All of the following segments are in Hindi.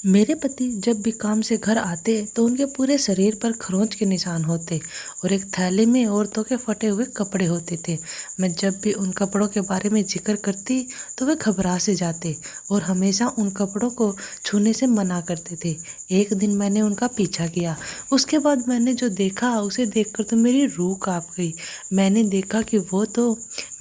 मेरे पति जब भी काम से घर आते तो उनके पूरे शरीर पर खरोंच के निशान होते और एक थैली में औरतों के फटे हुए कपड़े होते थे। मैं जब भी उन कपड़ों के बारे में जिक्र करती तो वे घबरा से जाते और हमेशा उन कपड़ों को छूने से मना करते थे। एक दिन मैंने उनका पीछा किया। उसके बाद मैंने जो देखा उसे देखकर तो मेरी रूह कांप गई। मैंने देखा कि वो तो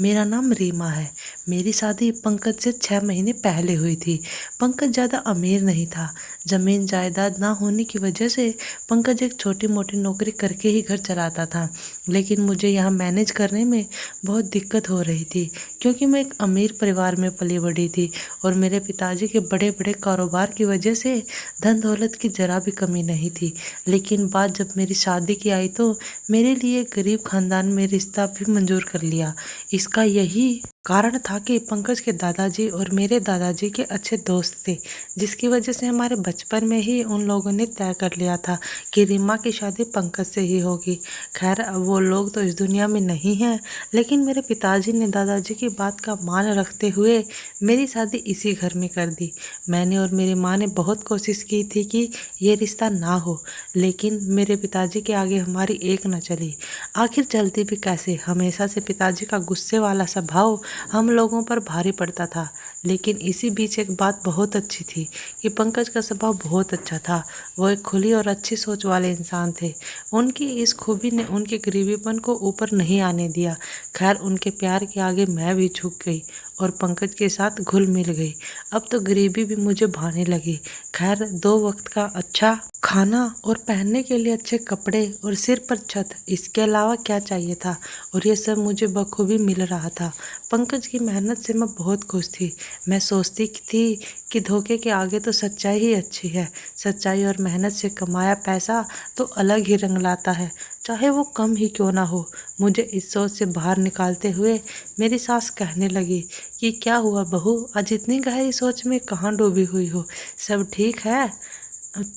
मेरा नाम रीमा है। मेरी शादी पंकज से 6 महीने पहले हुई थी। पंकज ज़्यादा अमीर नहीं था। जमीन जायदाद ना होने की वजह से पंकज एक छोटी मोटी नौकरी करके ही घर चलाता था। लेकिन मुझे यहाँ मैनेज करने में बहुत दिक्कत हो रही थी, क्योंकि मैं एक अमीर परिवार में पली बड़ी थी और मेरे पिताजी के बड़े बड़े कारोबार की वजह से धन दौलत की जरा भी कमी नहीं थी। लेकिन बात जब मेरी शादी की आई तो मेरे लिए गरीब खानदान में रिश्ता भी मंजूर कर लिया। इसका यही कारण था कि पंकज के दादाजी और मेरे दादाजी के अच्छे दोस्त थे, जिसकी वजह से हमारे बचपन में ही उन लोगों ने तय कर लिया था कि रीमा की शादी पंकज से ही होगी। खैर, अब वो लोग तो इस दुनिया में नहीं हैं, लेकिन मेरे पिताजी ने दादाजी की बात का मान रखते हुए मेरी शादी इसी घर में कर दी। मैंने और मेरी माँ ने बहुत कोशिश की थी कि ये रिश्ता ना हो, लेकिन मेरे पिताजी के आगे हमारी एक न चली। आखिर चलती भी कैसे। हमेशा से पिताजी का गुस्से वाला स्वभाव हम लोगों पर भारी पड़ता था। लेकिन इसी बीच एक बात बहुत अच्छी थी कि पंकज का स्वभाव बहुत अच्छा था। वो एक खुली और अच्छी सोच वाले इंसान थे। उनकी इस खूबी ने उनके गरीबीपन को ऊपर नहीं आने दिया। खैर, उनके प्यार के आगे मैं भी झुक गई और पंकज के साथ घुल मिल गई। अब तो गरीबी भी मुझे भाने लगी। खैर, 2 वक्त का अच्छा खाना और पहनने के लिए अच्छे कपड़े और सिर पर छत, इसके अलावा क्या चाहिए था। और ये सब मुझे बखूबी मिल रहा था। पंकज की मेहनत से मैं बहुत खुश थी। मैं सोचती थी कि धोखे के आगे तो सच्चाई ही अच्छी है। सच्चाई और मेहनत से कमाया पैसा तो अलग ही रंग लाता है, चाहे वो कम ही क्यों ना हो। मुझे इस सोच से बाहर निकालते हुए मेरी सास कहने लगी कि क्या हुआ बहू, आज इतनी गहरी सोच में कहाँ डूबी हुई हो। सब ठीक है?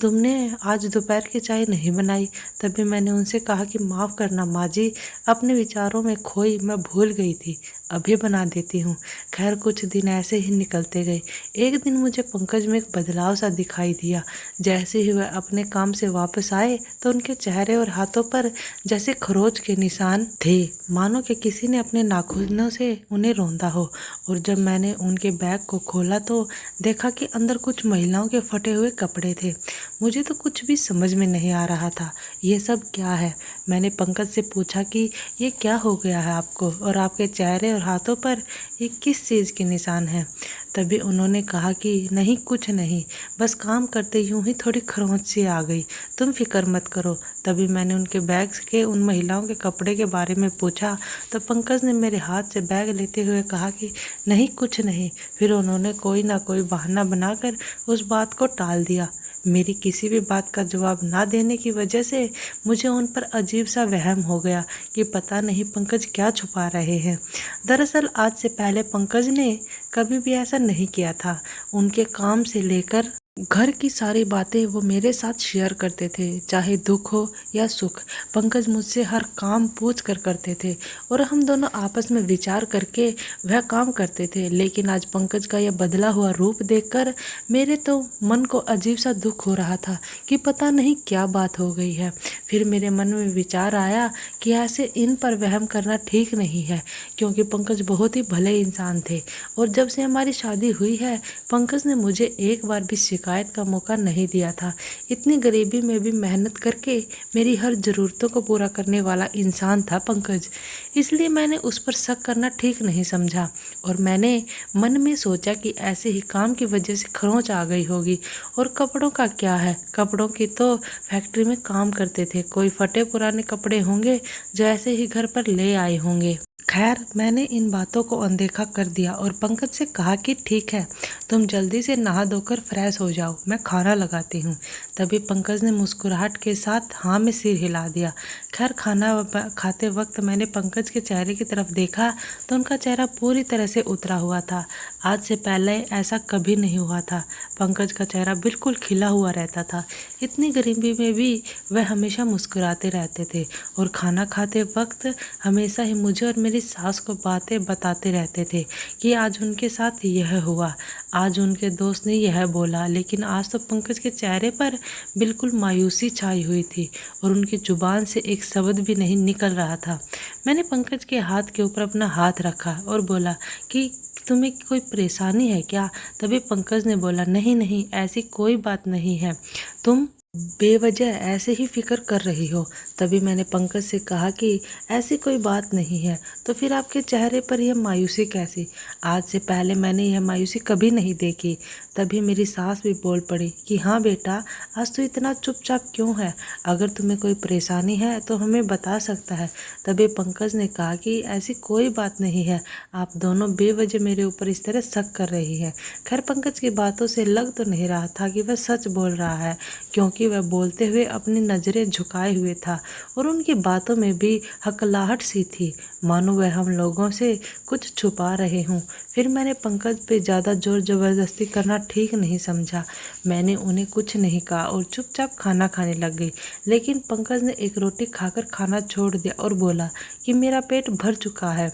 तुमने आज दोपहर की चाय नहीं बनाई। तभी मैंने उनसे कहा कि माफ़ करना माँ जी, अपने विचारों में खोई मैं भूल गई थी, अभी बना देती हूँ। खैर, कुछ दिन ऐसे ही निकलते गए। एक दिन मुझे पंकज में एक बदलाव सा दिखाई दिया। जैसे ही वह अपने काम से वापस आए तो उनके चेहरे और हाथों पर जैसे खरोच के निशान थे, मानो कि किसी ने अपने नाखूनों से उन्हें रौंदा हो। और जब मैंने उनके बैग को खोला तो देखा कि अंदर कुछ महिलाओं के फटे हुए कपड़े थे। मुझे तो कुछ भी समझ में नहीं आ रहा था। ये सब क्या है? मैंने पंकज से पूछा कि ये क्या हो गया है आपको, और आपके चेहरे और हाथों पर ये किस चीज़ के निशान हैं। तभी उन्होंने कहा कि नहीं, कुछ नहीं, बस काम करते यूं ही थोड़ी खरोंच सी आ गई, तुम फिक्र मत करो। तभी मैंने उनके बैग के उन महिलाओं के कपड़े के बारे में पूछा तो पंकज ने मेरे हाथ से बैग लेते हुए कहा कि नहीं, कुछ नहीं। फिर उन्होंने कोई ना कोई बहाना बनाकर उस बात को टाल दिया। मेरी किसी भी बात का जवाब ना देने की वजह से मुझे उन पर अजीब सा वहम हो गया कि पता नहीं पंकज क्या छुपा रहे हैं। दरअसल आज से पहले पंकज ने कभी भी ऐसा नहीं किया था। उनके काम से लेकर घर की सारी बातें वो मेरे साथ शेयर करते थे, चाहे दुख हो या सुख। पंकज मुझसे हर काम पूछ कर करते थे और हम दोनों आपस में विचार करके वह काम करते थे। लेकिन आज पंकज का यह बदला हुआ रूप देखकर मेरे तो मन को अजीब सा दुख हो रहा था कि पता नहीं क्या बात हो गई है। फिर मेरे मन में विचार आया कि ऐसे इन पर वहम करना ठीक नहीं है, क्योंकि पंकज बहुत ही भले इंसान थे और जब से हमारी शादी हुई है पंकज ने मुझे एक बार भी शिकायत का मौका नहीं दिया था। इतनी गरीबी में भी मेहनत करके मेरी हर ज़रूरतों को पूरा करने वाला इंसान था पंकज। इसलिए मैंने उस पर शक करना ठीक नहीं समझा और मैंने मन में सोचा कि ऐसे ही काम की वजह से खरोंच आ गई होगी। और कपड़ों का क्या है, कपड़ों की तो फैक्ट्री में काम करते थे, कोई फटे पुराने कपड़े होंगे जो ऐसे ही घर पर ले आए होंगे। खैर, मैंने इन बातों को अनदेखा कर दिया और पंकज से कहा कि ठीक है, तुम जल्दी से नहा धोकर फ्रेश हो जाओ, मैं खाना लगाती हूँ। तभी पंकज ने मुस्कुराहट के साथ हाँ में सिर हिला दिया। खैर, खाना खाते वक्त मैंने पंकज के चेहरे की तरफ देखा तो उनका चेहरा पूरी तरह से उतरा हुआ था। आज से पहले ऐसा कभी नहीं हुआ था। पंकज का चेहरा बिल्कुल खिला हुआ रहता था। इतनी गरीबी में भी वह हमेशा मुस्कुराते रहते थे और खाना खाते वक्त हमेशा ही मुझे और मेरी मेरी सास को बातें बताते रहते थे कि आज उनके साथ यह हुआ, आज उनके दोस्त ने यह बोला। लेकिन आज तो पंकज के चेहरे पर बिल्कुल मायूसी छाई हुई थी और उनकी जुबान से एक शब्द भी नहीं निकल रहा था। मैंने पंकज के हाथ के ऊपर अपना हाथ रखा और बोला कि तुम्हें कोई परेशानी है क्या? तभी पंकज ने बोला, नहीं नहीं, ऐसी कोई बात नहीं है, तुम बेवजह ऐसे ही फिक्र कर रही हो। तभी मैंने पंकज से कहा कि ऐसी कोई बात नहीं है, तो फिर आपके चेहरे पर यह मायूसी कैसी? आज से पहले मैंने यह मायूसी कभी नहीं देखी। तभी मेरी सास भी बोल पड़ी कि हाँ बेटा, आज तो इतना चुपचाप क्यों है? अगर तुम्हें कोई परेशानी है तो हमें बता सकता है। तभी पंकज ने कहा कि ऐसी कोई बात नहीं है, आप दोनों बेवजह मेरे ऊपर इस तरह शक कर रही है। खैर, पंकज की बातों से लग तो नहीं रहा था कि वह सच बोल रहा है, क्योंकि वह बोलते हुए अपनी नज़रें झुकाए हुए था और उनकी बातों में भी हकलाहट सी थी, मानो वह हम लोगों से कुछ छुपा रहे हों। फिर मैंने पंकज पे ज़्यादा जोर ज़बरदस्ती करना ठीक नहीं समझा। मैंने उन्हें कुछ नहीं कहा और चुपचाप खाना खाने लग गई। लेकिन पंकज ने एक रोटी खाकर खाना छोड़ दिया और बोला कि मेरा पेट भर चुका है।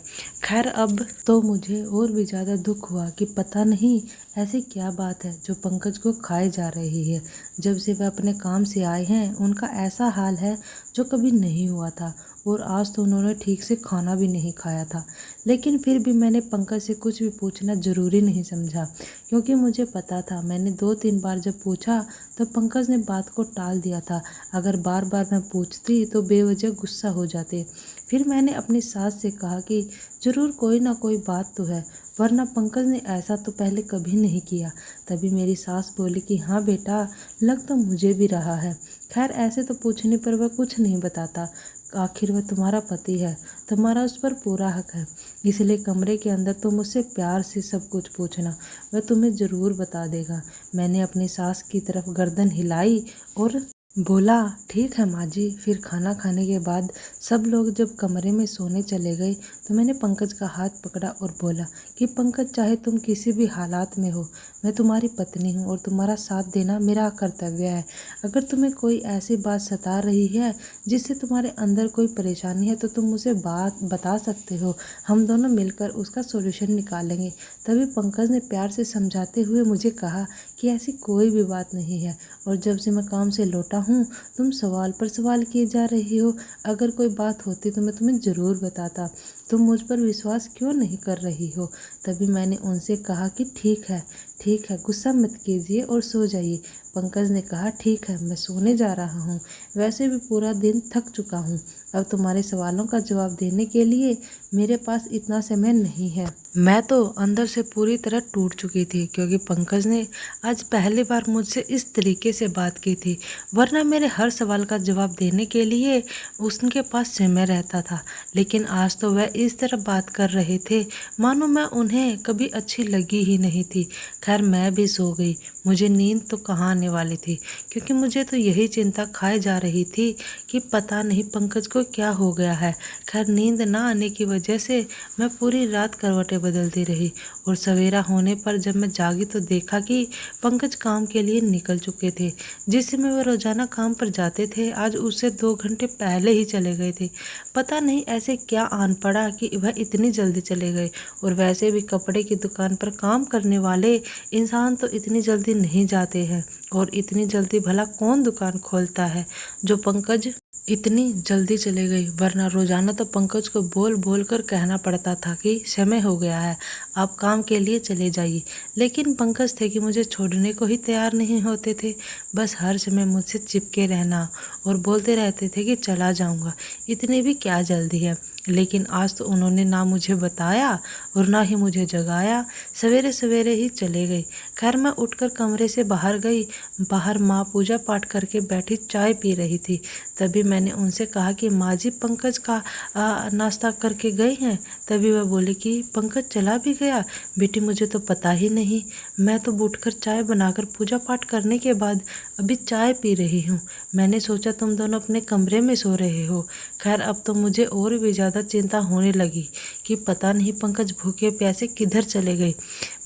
खैर, अब तो मुझे और भी ज़्यादा दुख हुआ कि पता नहीं ऐसी क्या बात है जो पंकज को खाए जा रही है। जब से वह अपने काम से आए हैं, उनका ऐसा हाल है जो कभी नहीं हुआ था और आज तो उन्होंने ठीक से खाना भी नहीं खाया था। लेकिन फिर भी मैंने पंकज से कुछ भी पूछना ज़रूरी नहीं समझा, क्योंकि मुझे पता था मैंने 2-3 बार जब पूछा तो पंकज ने बात को टाल दिया था। अगर बार बार मैं पूछती तो बेवजह गुस्सा हो जाते। फिर मैंने अपनी सास से कहा कि ज़रूर कोई ना कोई बात तो है, वरना पंकज ने ऐसा तो पहले कभी नहीं किया। तभी मेरी सास बोली कि हाँ बेटा, लग तो मुझे भी रहा है। खैर, ऐसे तो पूछने पर वह कुछ नहीं बताता, आखिर वह तुम्हारा पति है, तुम्हारा उस पर पूरा हक है। इसलिए कमरे के अंदर तुम मुझसे प्यार से सब कुछ पूछना, वह तुम्हें ज़रूर बता देगा। मैंने अपनी सास की तरफ गर्दन हिलाई और बोला, ठीक है माँ जी। फिर खाना खाने के बाद सब लोग जब कमरे में सोने चले गए तो मैंने पंकज का हाथ पकड़ा और बोला कि पंकज, चाहे तुम किसी भी हालात में हो, मैं तुम्हारी पत्नी हूँ और तुम्हारा साथ देना मेरा कर्तव्य है। अगर तुम्हें कोई ऐसी बात सता रही है जिससे तुम्हारे अंदर कोई परेशानी है तो तुम मुझे बात बता सकते हो, हम दोनों मिलकर उसका सॉल्यूशन निकालेंगे। तभी पंकज ने प्यार से समझाते हुए मुझे कहा कि ऐसी कोई भी बात नहीं है और जब से मैं काम से लौटा हूँ तुम सवाल पर सवाल किए जा रही हो। अगर कोई बात होती तो मैं तुम्हें ज़रूर बताता, तुम मुझ पर विश्वास क्यों नहीं कर रही हो? तभी मैंने उनसे कहा कि ठीक है, गुस्सा मत कीजिए और सो जाइए। पंकज ने कहा, ठीक है, मैं सोने जा रहा हूँ, वैसे भी पूरा दिन थक चुका हूँ, अब तुम्हारे सवालों का जवाब देने के लिए मेरे पास इतना समय नहीं है। मैं तो अंदर से पूरी तरह टूट चुकी थी, क्योंकि पंकज ने आज पहली बार मुझसे इस तरीके से बात की थी, वरना मेरे हर सवाल का जवाब देने के लिए उसके पास समय रहता था। लेकिन आज तो वह इस तरह बात कर रहे थे मानो मैं उन्हें कभी अच्छी लगी ही नहीं थी। खैर, मैं भी सो गई। मुझे नींद तो कहाँ आने वाली थी, क्योंकि मुझे तो यही चिंता खाए जा रही थी कि पता नहीं पंकज को क्या हो गया है। खैर, नींद ना आने की वजह से मैं पूरी रात करवटें बदलती रही और सवेरा होने पर जब मैं जागी तो देखा कि पंकज काम के लिए निकल चुके थे। जिस समय वह रोजाना काम पर जाते थे, आज उससे 2 घंटे पहले ही चले गए थे। पता नहीं ऐसे क्या आन पड़ा कि वह इतनी जल्दी चले गए। और वैसे भी कपड़े की दुकान पर काम करने वाले इंसान तो इतनी जल्दी नहीं जाते हैं, और इतनी जल्दी भला कौन दुकान खोलता है जो पंकज इतनी जल्दी चले गई। वरना रोजाना तो पंकज को बोल बोल कर कहना पड़ता था कि समय हो गया है, आप काम के लिए चले जाइए। लेकिन पंकज थे कि मुझे छोड़ने को ही तैयार नहीं होते थे, बस हर समय मुझसे चिपके रहना और बोलते रहते थे कि चला जाऊंगा, इतनी भी क्या जल्दी है। लेकिन आज तो उन्होंने ना मुझे बताया और ना ही मुझे जगाया, सवेरे सवेरे ही चले गए। खैर, मैं उठकर कमरे से बाहर गई। बाहर माँ पूजा पाठ करके बैठी चाय पी रही थी। तभी मैंने उनसे कहा कि माँ जी, पंकज का नाश्ता करके गए हैं? तभी वह बोली कि पंकज चला भी गया? बेटी, मुझे तो पता ही नहीं, मैं तो उठकर चाय बनाकर पूजा पाठ करने के बाद अभी चाय पी रही हूँ। मैंने सोचा तुम दोनों अपने कमरे में सो रहे हो। खैर, अब तो मुझे और भी ज़्यादा चिंता होने लगी कि पता नहीं पंकज भूखे प्यासे किधर चले गए।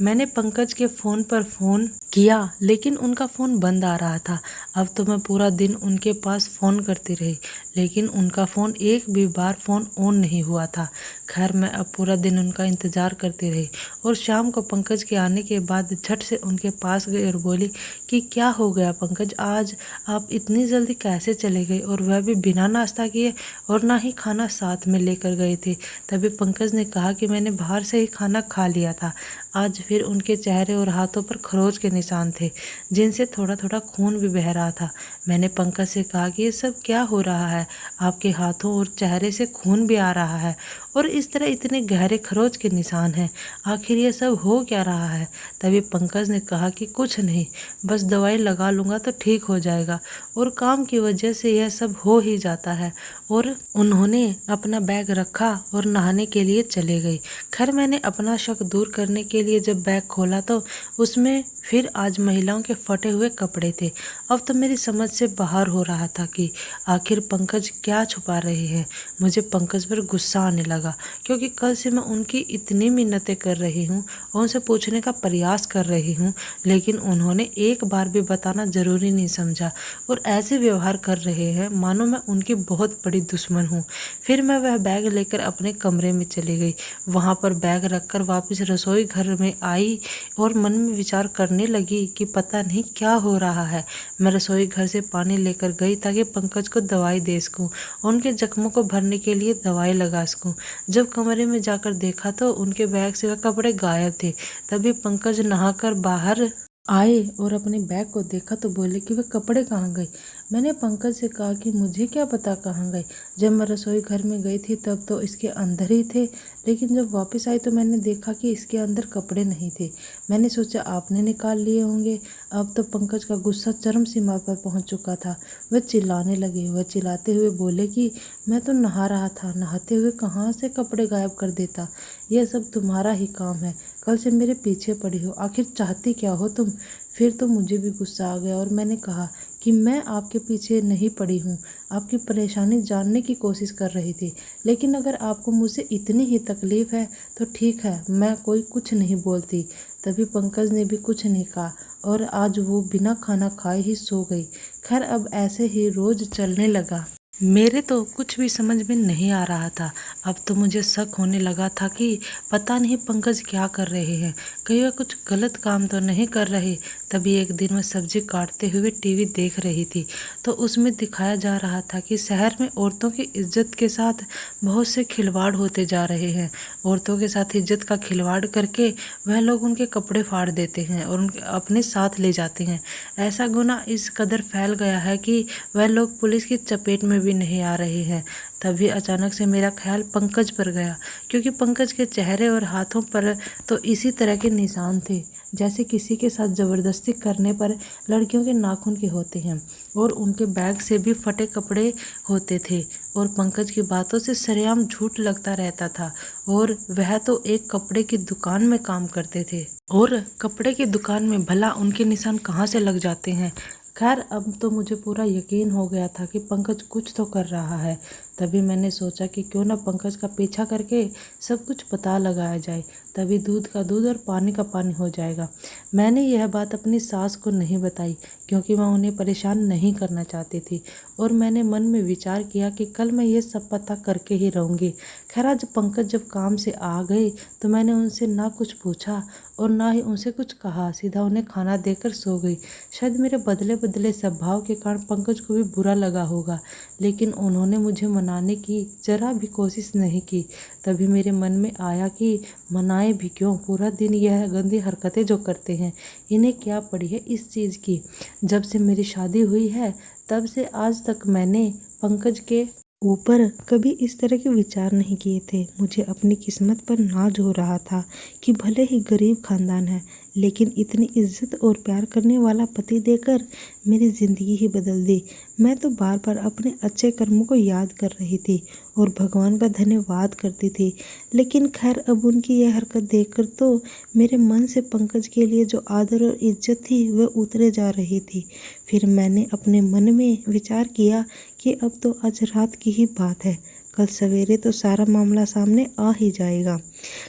मैंने पंकज के फ़ोन पर फ़ोन किया, लेकिन उनका फ़ोन बंद आ रहा था। अब तो मैं पूरा दिन उनके पास फ़ोन करती रही, लेकिन उनका फ़ोन एक भी बार फ़ोन ऑन नहीं हुआ था। खैर मैं अब पूरा दिन उनका इंतज़ार करती रही और शाम को पंकज के आने के बाद झट से उनके पास गई और बोली कि क्या हो गया पंकज, आज आप इतनी जल्दी कैसे चले गए, और वह भी बिना नाश्ता किए, और ना ही खाना साथ में लेकर गए थे। तभी पंकज ने कहा कि मैंने बाहर से ही खाना खा लिया था। आज फिर उनके चेहरे और हाथों पर खरोच के निशान थे, जिनसे थोड़ा थोड़ा खून भी बह रहा था। मैंने पंकज से कहा कि ये सब क्या हो रहा है, आपके हाथों और चेहरे से खून भी आ रहा है और इस तरह इतने गहरे खरोच के निशान हैं, आखिर ये सब हो क्या रहा है। तभी पंकज ने कहा कि कुछ नहीं, बस दवाई लगा लूँगा तो ठीक हो जाएगा, और काम की वजह से यह सब हो ही जाता है। और उन्होंने अपना बैग रखा और नहाने के लिए चले गए। खैर मैंने अपना शक दूर करने के लिए जब बैग खोला तो उसमें फिर आज महिलाओं के फटे हुए कपड़े थे। अब तो मेरी समझ से बाहर हो रहा था कि आखिर पंकज क्या छुपा रहे हैं। मुझे पंकज पर गुस्सा आने लगा, क्योंकि कल से मैं उनकी इतनी मिन्नतें कर रही हूँ और उनसे पूछने का प्रयास कर रही हूँ, लेकिन उन्होंने एक बार भी बताना ज़रूरी नहीं समझा और ऐसे व्यवहार कर रहे हैं मानो मैं उनकी बहुत बड़ी दुश्मन हूँ। फिर मैं वह बैग लेकर अपने कमरे में चली गई। वहाँ पर बैग रखकर वापस रसोई घर में आई और मन में विचार करने लगी कि पता नहीं क्या हो रहा है। मैं रसोई घर से पानी लेकर गई ताकि पंकज को दवाई दे सकूं, उनके जख्मों को भरने के लिए दवाई लगा सकूं। जब कमरे में जाकर देखा तो उनके बैग से वह कपड़े गायब थे। तभी पंकज नहाकर बाहर आए और अपने बैग को देखा तो बोले कि वे कपड़े कहाँ गए। मैंने पंकज से कहा कि मुझे क्या पता कहाँ गए, जब मैं रसोई घर में गई थी तब तो इसके अंदर ही थे, लेकिन जब वापस आई तो मैंने देखा कि इसके अंदर कपड़े नहीं थे। मैंने सोचा आपने निकाल लिए होंगे। अब तो पंकज का गुस्सा चरम सीमा पर पहुंच चुका था। वह चिल्लाने लगे। वह चिल्लाते हुए बोले कि मैं तो नहा रहा था, नहाते हुए कहाँ से कपड़े गायब कर देता। यह सब तुम्हारा ही काम है, कल से मेरे पीछे पड़ी हो, आखिर चाहती क्या हो तुम। फिर तो मुझे भी गुस्सा आ गया और मैंने कहा कि मैं आपके पीछे नहीं पड़ी हूँ, आपकी परेशानी जानने की कोशिश कर रही थी, लेकिन अगर आपको मुझसे इतनी ही तकलीफ़ है तो ठीक है, मैं कोई कुछ नहीं बोलती। तभी पंकज ने भी कुछ नहीं कहा और आज वो बिना खाना खाए ही सो गई। खैर अब ऐसे ही रोज़ चलने लगा। मेरे तो कुछ भी समझ में नहीं आ रहा था। अब तो मुझे शक होने लगा था कि पता नहीं पंकज क्या कर रहे हैं, कहीं वह कुछ गलत काम तो नहीं कर रहे। तभी एक दिन मैं सब्जी काटते हुए टीवी देख रही थी तो उसमें दिखाया जा रहा था कि शहर में औरतों की इज्जत के साथ बहुत से खिलवाड़ होते जा रहे हैं। औरतों के साथ इज्जत का खिलवाड़ करके वह लोग उनके कपड़े फाड़ देते हैं और उनके अपने साथ ले जाते हैं। ऐसा गुनाह इस कदर फैल गया है कि वह लोग पुलिस की चपेट में भी नहीं आ रहे हैं। तभी अचानक से मेरा ख्याल पंकज पर गया, क्योंकि पंकज के चेहरे और हाथों पर तो इसी तरह के निशान थे जैसे किसी के साथ ज़बरदस्ती करने पर लड़कियों के नाखून के होते हैं, और उनके बैग से भी फटे कपड़े होते थे और पंकज की बातों से सरेआम झूठ लगता रहता था। और वह तो एक कपड़े की दुकान में काम करते थे, और कपड़े की दुकान में भला उनके निशान कहाँ से लग जाते हैं। खैर अब तो मुझे पूरा यकीन हो गया था कि पंकज कुछ तो कर रहा है। तभी मैंने सोचा कि क्यों ना पंकज का पीछा करके सब कुछ पता लगाया जाए, तभी दूध का दूध और पानी का पानी हो जाएगा। मैंने यह बात अपनी सास को नहीं बताई, क्योंकि मैं उन्हें परेशान नहीं करना चाहती थी, और मैंने मन में विचार किया कि कल मैं ये सब पता करके ही रहूँगी। खैर आज पंकज जब काम से आ गए तो मैंने उनसे ना कुछ पूछा और ना ही उनसे कुछ कहा, सीधा उन्हें खाना देकर सो गई। शायद मेरे बदले बदले स्वभाव के कारण पंकज को भी बुरा लगा होगा, लेकिन उन्होंने मुझे मनाने की जरा भी कोशिश नहीं की। तभी मेरे मन में आया कि मनाएं भी क्यों, पूरा दिन यह गंदी हरकतें जो करते हैं, इन्हें क्या पड़ी है इस चीज़ की। जब से मेरी शादी हुई है तब से आज तक मैंने पंकज के ऊपर कभी इस तरह के विचार नहीं किए थे। मुझे अपनी किस्मत पर नाज हो रहा था कि भले ही गरीब खानदान है, लेकिन इतनी इज्जत और प्यार करने वाला पति देकर मेरी ज़िंदगी ही बदल दी। मैं तो बार बार अपने अच्छे कर्मों को याद कर रही थी और भगवान का धन्यवाद करती थी, लेकिन खैर अब उनकी यह हरकत देखकर तो मेरे मन से पंकज के लिए जो आदर और इज्जत थी वह उतरे जा रही थी। फिर मैंने अपने मन में विचार किया कि अब तो आज रात की ही बात है, कल सवेरे तो सारा मामला सामने आ ही जाएगा।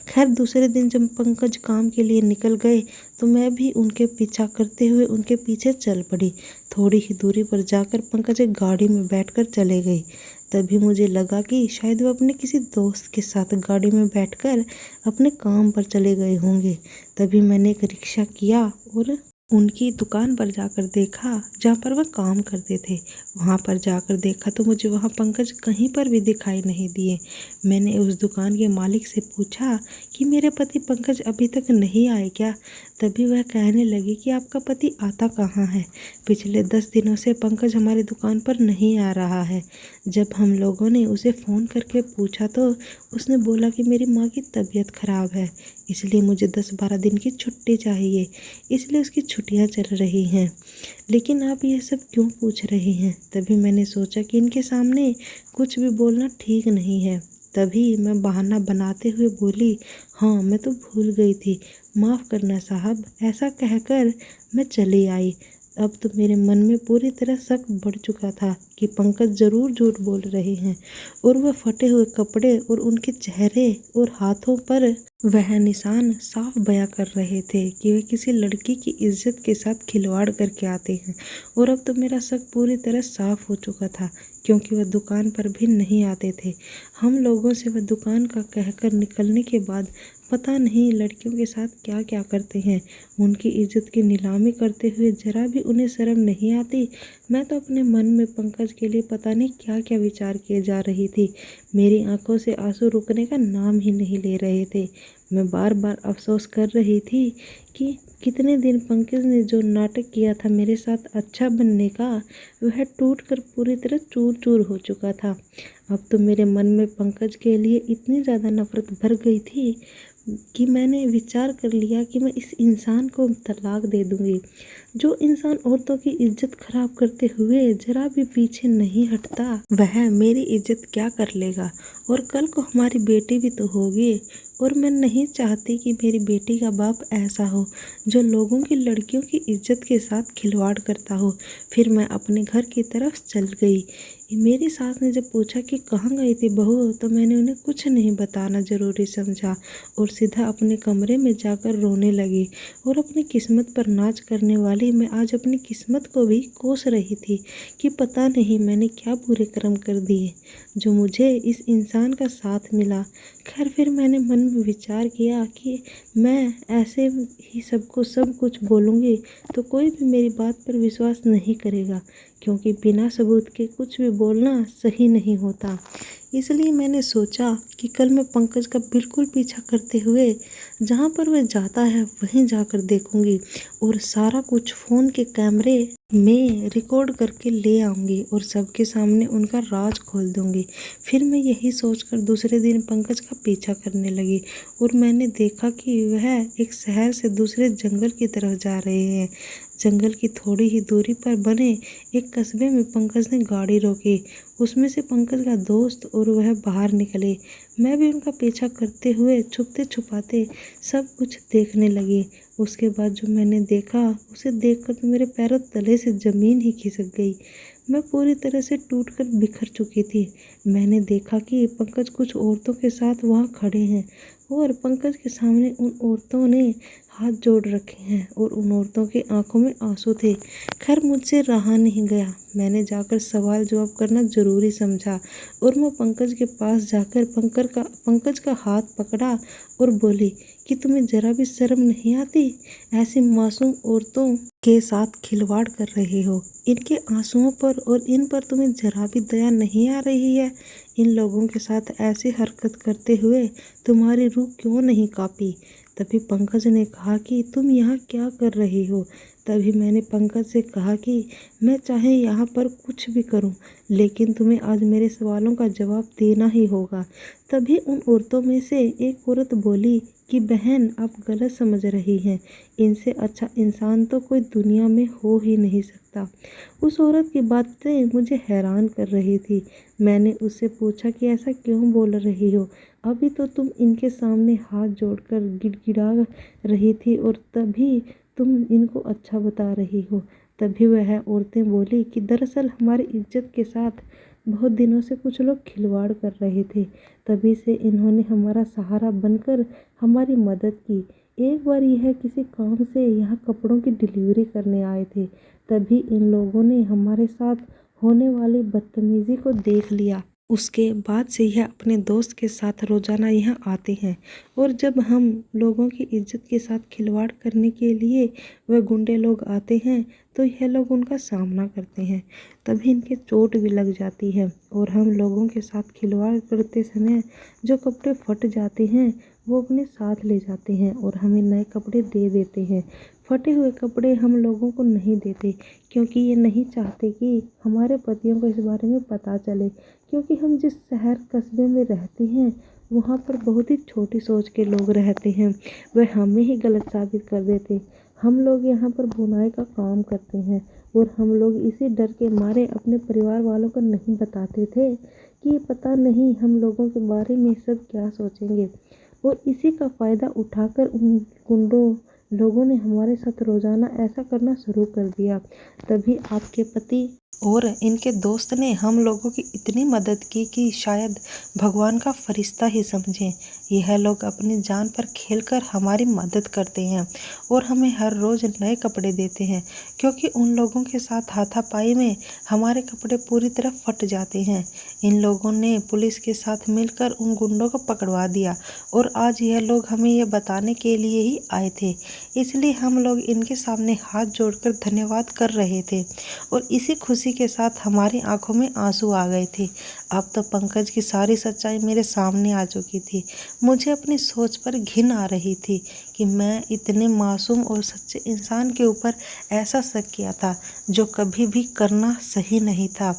खैर दूसरे दिन जब पंकज काम के लिए निकल गए तो मैं भी उनके पीछा करते हुए उनके पीछे चल पड़ी। थोड़ी ही दूरी पर जाकर पंकज एक गाड़ी में बैठकर चले गए। तभी मुझे लगा कि शायद वो अपने किसी दोस्त के साथ गाड़ी में बैठकर अपने काम पर चले गए होंगे। तभी मैंने एक रिक्शा किया और उनकी दुकान पर जाकर देखा जहाँ पर वह काम करते थे। वहाँ पर जाकर देखा तो मुझे वहाँ पंकज कहीं पर भी दिखाई नहीं दिए। मैंने उस दुकान के मालिक से पूछा कि मेरे पति पंकज अभी तक नहीं आए क्या? तभी वह कहने लगी कि आपका पति आता कहाँ है, पिछले 10 दिनों से पंकज हमारी दुकान पर नहीं आ रहा है। जब हम लोगों ने उसे फ़ोन करके पूछा तो उसने बोला कि मेरी माँ की तबीयत खराब है, इसलिए मुझे 10-12 दिन की छुट्टी चाहिए, इसलिए उसकी छुट्टियाँ चल रही हैं। लेकिन आप ये सब क्यों पूछ रही हैं? तभी मैंने सोचा कि इनके सामने कुछ भी बोलना ठीक नहीं है। तभी मैं बहाना बनाते हुए बोली, हाँ मैं तो भूल गई थी, माफ़ करना साहब। ऐसा कहकर मैं चली आई। अब तो मेरे मन में पूरी तरह शक बढ़ चुका था कि पंकज ज़रूर झूठ बोल रहे हैं और वह फटे हुए कपड़े और उनके चेहरे और हाथों पर वह निशान साफ बयां कर रहे थे कि वे किसी लड़की की इज्जत के साथ खिलवाड़ करके आते हैं। और अब तो मेरा शक पूरी तरह साफ हो चुका था क्योंकि वह दुकान पर भी नहीं आते थे। हम लोगों से वह दुकान का कहकर निकलने के बाद पता नहीं लड़कियों के साथ क्या क्या करते हैं। उनकी इज्जत की नीलामी करते हुए जरा भी उन्हें शर्म नहीं आती। मैं तो अपने मन में पंकज के लिए पता नहीं क्या क्या विचार किए जा रही थी। मेरी आंखों से आंसू रुकने का नाम ही नहीं ले रहे थे। मैं बार बार अफसोस कर रही थी कि कितने दिन पंकज ने जो नाटक किया था मेरे साथ अच्छा बनने का, वह टूट कर पूरी तरह चूर चूर हो चुका था। अब तो मेरे मन में पंकज के लिए इतनी ज़्यादा नफरत भर गई थी कि मैंने विचार कर लिया कि मैं इस इंसान को तलाक दे दूंगी। जो इंसान औरतों की इज्जत खराब करते हुए जरा भी पीछे नहीं हटता, वह मेरी इज्जत क्या कर लेगा? और कल को हमारी बेटी भी तो होगी। और मैं नहीं चाहती कि मेरी बेटी का बाप ऐसा हो जो लोगों की लड़कियों की इज्जत के साथ खिलवाड़ करता हो। फिर मैं अपने घर की तरफ चल गई। मेरी सास ने जब पूछा कि कहाँ गई थी बहू, तो मैंने उन्हें कुछ नहीं बताना ज़रूरी समझा और सीधा अपने कमरे में जाकर रोने लगी। और अपनी किस्मत पर नाच करने वाली मैं आज अपनी किस्मत को भी कोस रही थी कि पता नहीं मैंने क्या बुरे कर्म कर दिए जो मुझे इस इंसान का साथ मिला। खैर फिर मैंने मन में विचार किया कि मैं ऐसे ही सबको सब कुछ बोलूँगी तो कोई भी मेरी बात पर विश्वास नहीं करेगा, क्योंकि बिना सबूत के कुछ भी बोलना सही नहीं होता। इसलिए मैंने सोचा कि कल मैं पंकज का बिल्कुल पीछा करते हुए जहाँ पर वह जाता है वहीं जाकर देखूंगी और सारा कुछ फ़ोन के कैमरे में रिकॉर्ड करके ले आऊँगी और सबके सामने उनका राज खोल दूँगी। फिर मैं यही सोचकर दूसरे दिन पंकज का पीछा करने लगी और मैंने देखा कि वह एक शहर से दूसरे जंगल की तरफ जा रहे हैं। जंगल की थोड़ी ही दूरी पर बने एक कस्बे में पंकज ने गाड़ी रोकी। उसमें से पंकज का दोस्त और वह बाहर निकले। मैं भी उनका पीछा करते हुए छुपते छुपाते सब कुछ देखने लगी। उसके बाद जो मैंने देखा उसे देखकर तो मेरे पैरों तले से ज़मीन ही खिसक गई। मैं पूरी तरह से टूटकर बिखर चुकी थी। मैंने देखा कि पंकज कुछ औरतों के साथ वहाँ खड़े हैं और पंकज के सामने उन औरतों ने हाथ जोड़ रखे हैं और उन औरतों की आंखों में आंसू थे। खैर मुझसे रहा नहीं गया, मैंने जाकर सवाल जवाब करना ज़रूरी समझा और मैं पंकज के पास जाकर पंकज का हाथ पकड़ा और बोली कि तुम्हें ज़रा भी शर्म नहीं आती? ऐसी मासूम औरतों के साथ खिलवाड़ कर रहे हो। इनके आंसुओं पर और इन पर तुम्हें ज़रा भी दया नहीं आ रही है? इन लोगों के साथ ऐसी हरकत करते हुए तुम्हारी रूह क्यों नहीं कांपी? तभी पंकज ने कहा कि तुम यहाँ क्या कर रही हो? तभी मैंने पंकज से कहा कि मैं चाहे यहाँ पर कुछ भी करूँ, लेकिन तुम्हें आज मेरे सवालों का जवाब देना ही होगा। तभी उन औरतों में से एक औरत बोली कि बहन आप गलत समझ रही हैं, इनसे अच्छा इंसान तो कोई दुनिया में हो ही नहीं सकता। उस औरत की बातें मुझे हैरान कर रही थी। मैंने उससे पूछा कि ऐसा क्यों बोल रही हो? अभी तो तुम इनके सामने हाथ जोड़कर गिड़गिड़ा रही थी और तभी तुम इनको अच्छा बता रही हो। तभी वह औरतें बोली कि दरअसल हमारी इज्जत के साथ बहुत दिनों से कुछ लोग खिलवाड़ कर रहे थे, तभी से इन्होंने हमारा सहारा बनकर हमारी मदद की। एक बार यह किसी काम से यहाँ कपड़ों की डिलीवरी करने आए थे, तभी इन लोगों ने हमारे साथ होने वाली बदतमीजी को देख लिया। उसके बाद से यह अपने दोस्त के साथ रोजाना यहाँ आते हैं और जब हम लोगों की इज्जत के साथ खिलवाड़ करने के लिए वह गुंडे लोग आते हैं तो यह लोग उनका सामना करते हैं। तभी इनके चोट भी लग जाती है और हम लोगों के साथ खिलवाड़ करते समय जो कपड़े फट जाते हैं वो अपने साथ ले जाते हैं और हमें नए कपड़े दे देते हैं। फटे हुए कपड़े हम लोगों को नहीं देते क्योंकि ये नहीं चाहते कि हमारे पतियों को इस बारे में पता चले, क्योंकि हम जिस शहर कस्बे में रहते हैं वहाँ पर बहुत ही छोटी सोच के लोग रहते हैं, वह हमें ही गलत साबित कर देते। हम लोग यहाँ पर बुनाई का काम करते हैं और हम लोग इसी डर के मारे अपने परिवार वालों को नहीं बताते थे कि पता नहीं हम लोगों के बारे में सब क्या सोचेंगे, और इसी का फ़ायदा उठाकर उन गुंडों लोगों ने हमारे साथ रोज़ाना ऐसा करना शुरू कर दिया। तभी आपके पति और इनके दोस्त ने हम लोगों की इतनी मदद की कि शायद भगवान का फरिश्ता ही समझें। यह लोग अपनी जान पर खेलकर हमारी मदद करते हैं और हमें हर रोज़ नए कपड़े देते हैं, क्योंकि उन लोगों के साथ हाथापाई में हमारे कपड़े पूरी तरह फट जाते हैं। इन लोगों ने पुलिस के साथ मिलकर उन गुंडों को पकड़वा दिया और आज यह लोग हमें यह बताने के लिए ही आए थे, इसलिए हम लोग इनके सामने हाथ जोड़कर धन्यवाद कर रहे थे और इसी खुशी के साथ हमारी आंखों में आंसू आ गए थे। अब तो पंकज की सारी सच्चाई मेरे सामने आ चुकी थी। मुझे अपनी सोच पर घिन आ रही थी कि मैं इतने मासूम और सच्चे इंसान के ऊपर ऐसा शक किया था जो कभी भी करना सही नहीं था।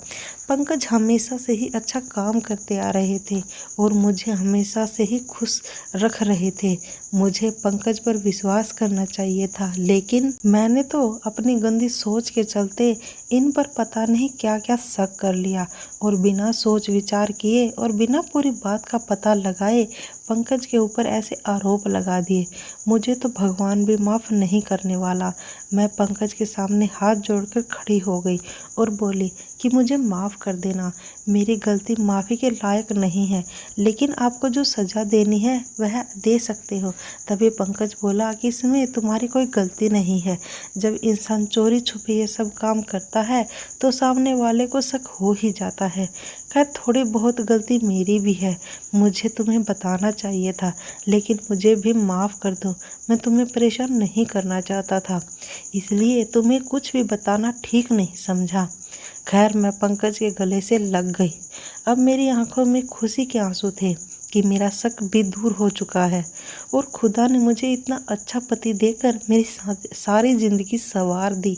पंकज हमेशा से ही अच्छा काम करते आ रहे थे और मुझे हमेशा से ही खुश रख रहे थे। मुझे पंकज पर विश्वास करना चाहिए था, लेकिन मैंने तो अपनी गंदी सोच के चलते इन पर पता नहीं क्या क्या शक कर लिया और बिना सोच विचार किए और बिना पूरी बात का पता लगाए पंकज के ऊपर ऐसे आरोप लगा दिए। मुझे तो भगवान भी माफ़ नहीं करने वाला। मैं पंकज के सामने हाथ जोड़कर खड़ी हो गई और बोली कि मुझे माफ़ कर देना, मेरी गलती माफ़ी के लायक नहीं है, लेकिन आपको जो सज़ा देनी है वह दे सकते हो। तभी पंकज बोला कि इसमें तुम्हारी कोई गलती नहीं है। जब इंसान चोरी छुपे ये सब काम करता है तो सामने वाले को शक हो ही जाता है। खैर थोड़ी बहुत गलती मेरी भी है, मुझे तुम्हें बताना चाहिए था, लेकिन मुझे भी माफ़ कर दो। मैं तुम्हें परेशान नहीं करना चाहता था, इसलिए तुम्हें कुछ भी बताना ठीक नहीं समझा। खैर मैं पंकज के गले से लग गई। अब मेरी आंखों में खुशी के आंसू थे कि मेरा शक भी दूर हो चुका है और खुदा ने मुझे इतना अच्छा पति देकर मेरी सारी ज़िंदगी संवार दी।